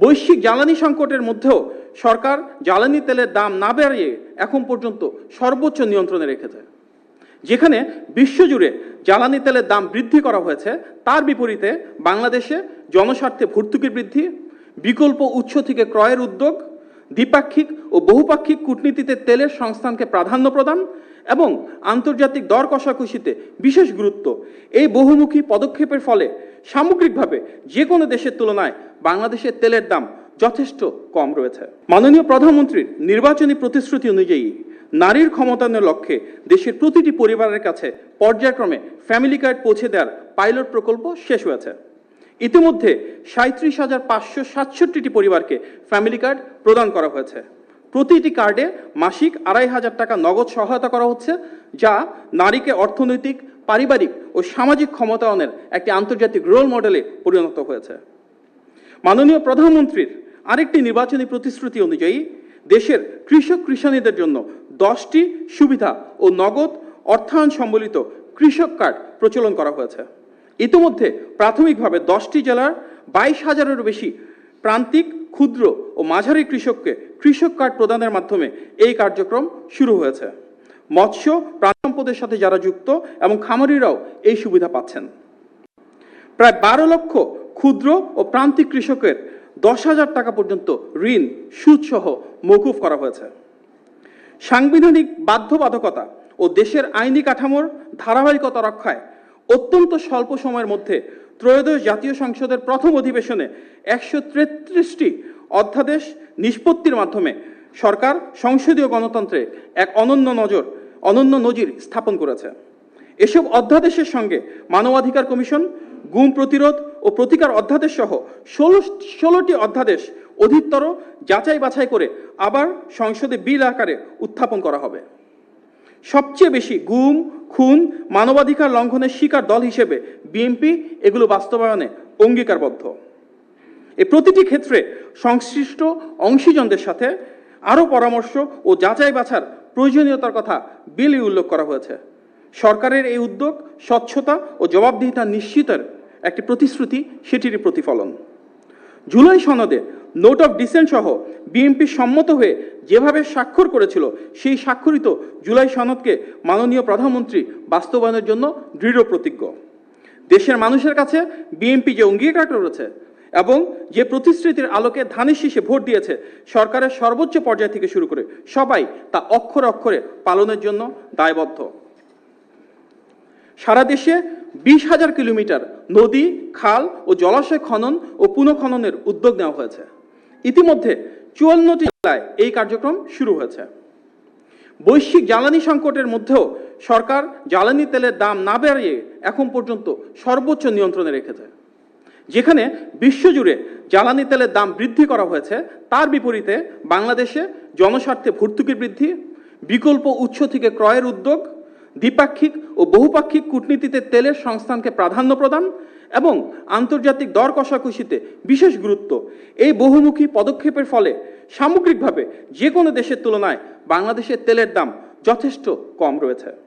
বৈশ্বিক জ্বালানি সংকটের মধ্যেও সরকার জ্বালানি তেলের দাম না বাড়িয়ে এখন পর্যন্ত সর্বোচ্চ নিয়ন্ত্রণে রেখেছে। যেখানে বিশ্বজুড়ে জ্বালানি তেলের দাম বৃদ্ধি করা হয়েছে, তার বিপরীতে বাংলাদেশে জনস্বার্থে ভর্তুকি বৃদ্ধি, বিকল্প উৎস থেকে ক্রয়ের উদ্যোগ, দ্বিপাক্ষিক ও বহুপাক্ষিক কূটনীতিতে তেলের সংস্থানকে প্রাধান্য প্রদান এবং আন্তর্জাতিক দর কষাকষিতে বিশেষ গুরুত্ব, এই বহুমুখী পদক্ষেপের ফলে সামগ্রিকভাবে যে কোনো দেশের তুলনায় বাংলাদেশের তেলের দাম যথেষ্ট কম রয়েছে। মাননীয় প্রধানমন্ত্রীর নির্বাচনী প্রতিশ্রুতি অনুযায়ী নারীর ক্ষমতায়নের লক্ষ্যে দেশের প্রতিটি পরিবারের কাছে পর্যায়ক্রমে ফ্যামিলি কার্ড পৌঁছে দেওয়ার পাইলট প্রকল্প শেষ হয়েছে। ইতিমধ্যে 37,567টি পরিবারকে ফ্যামিলি কার্ড প্রদান করা হয়েছে। প্রতিটি কার্ডে মাসিক 2,500 টাকা নগদ সহায়তা করা হচ্ছে, যা নারীকে অর্থনৈতিক, পারিবারিক ও সামাজিক ক্ষমতায়নের একটি আন্তর্জাতিক রোল মডেলে পরিণত হয়েছে। মাননীয় প্রধানমন্ত্রীর আরেকটি নির্বাচনী প্রতিশ্রুতি অনুযায়ী দেশের কৃষক কৃষানীদের জন্য 10টি সুবিধা ও নগদ অর্থায়ন সম্বলিত কৃষক কার্ড প্রচলন করা হয়েছে। ইতিমধ্যে প্রাথমিকভাবে 10টি জেলার 22,000-এরও বেশি প্রান্তিক, ক্ষুদ্র ও মাঝারি কৃষককে কৃষক কার্ড প্রদানের মাধ্যমে এই কার্যক্রম শুরু হয়েছে। মৎস্য, প্রাণী সম্পদের সাথে যারা যুক্ত এবং খামারিরাও এই সুবিধা পাচ্ছেন। প্রায় 12 লক্ষ ক্ষুদ্র ও প্রান্তিক কৃষকের 10,000 টাকা পর্যন্ত ঋণ সুদসহ মওকুফ করা হয়েছে। সাংবিধানিক বাধ্যবাধকতা ও দেশের আইনি কাঠামোর ধারাবাহিকতা রক্ষায় অত্যন্ত স্বল্প সময়ের মধ্যে ত্রয়োদশ জাতীয় সংসদের প্রথম অধিবেশনে 133টি অধ্যাদেশ নিষ্পত্তির মাধ্যমে সরকার সংসদীয় গণতন্ত্রে এক অনন্য নজির স্থাপন করেছে। এসব অধ্যাদেশের সঙ্গে মানবাধিকার কমিশন, গুম প্রতিরোধ ও প্রতিকার অধ্যাদেশ সহ 16টি অধ্যাদেশ অধিকতর যাচাই বাছাই করে আবার সংসদে বিল আকারে উত্থাপন করা হবে। সবচেয়ে বেশি গুম, খুন, মানবাধিকার লঙ্ঘনের শিকার দল হিসেবে বিএনপি এগুলো বাস্তবায়নে অঙ্গীকারবদ্ধ। এই প্রতিটি ক্ষেত্রে সংশ্লিষ্ট অংশীজনদের সাথে আরও পরামর্শ ও যাচাই বাছার প্রয়োজনীয়তার কথা বিলে উল্লেখ করা হয়েছে। সরকারের এই উদ্যোগ স্বচ্ছতা ও জবাবদিহিতা নিশ্চিতের একটি প্রতিশ্রুতি, সেটিরই প্রতিফলন। জুলাই সনদে নোট অফ ডিসেন্ট সহ বিএনপি সম্মত হয়ে যেভাবে স্বাক্ষর করেছিল, সেই স্বাক্ষরিত জুলাই সনদকে মাননীয় প্রধানমন্ত্রী বাস্তবায়নের জন্য দৃঢ় প্রতিজ্ঞ। দেশের মানুষের কাছে বিএনপি যে অঙ্গীকার করেছে এবং যে প্রতিশ্রুতির আলোকে ধানের শীষে ভোট দিয়েছে, সরকারের সর্বোচ্চ পর্যায় থেকে শুরু করে সবাই তা অক্ষরে অক্ষরে পালনের জন্য দায়বদ্ধ। সারা দেশে 20,000 কিলোমিটার নদী, খাল ও জলাশয় খনন ও পুনঃখননের উদ্যোগ নেওয়া হয়েছে। ইতিমধ্যে 54টি জেলায় এই কার্যক্রম শুরু হয়েছে। বৈশ্বিক জ্বালানি সংকটের মধ্যেও সরকার জ্বালানি তেলের দাম না বাড়িয়ে এখন পর্যন্ত সর্বোচ্চ নিয়ন্ত্রণে রেখেছে। যেখানে বিশ্বজুড়ে জ্বালানি তেলের দাম বৃদ্ধি করা হয়েছে, তার বিপরীতে বাংলাদেশে জনস্বার্থে ভর্তুকি বৃদ্ধি, বিকল্প উৎস থেকে ক্রয়ের উদ্যোগ, দ্বিপাক্ষিক ও বহুপাক্ষিক কূটনীতিতে তেলের সংস্থানকে প্রাধান্য প্রদান এবং আন্তর্জাতিক দর কষাকষিতে বিশেষ গুরুত্ব, এই বহুমুখী পদক্ষেপের ফলে সামগ্রিকভাবে যে কোনো দেশের তুলনায় বাংলাদেশের তেলের দাম যথেষ্ট কম রয়েছে।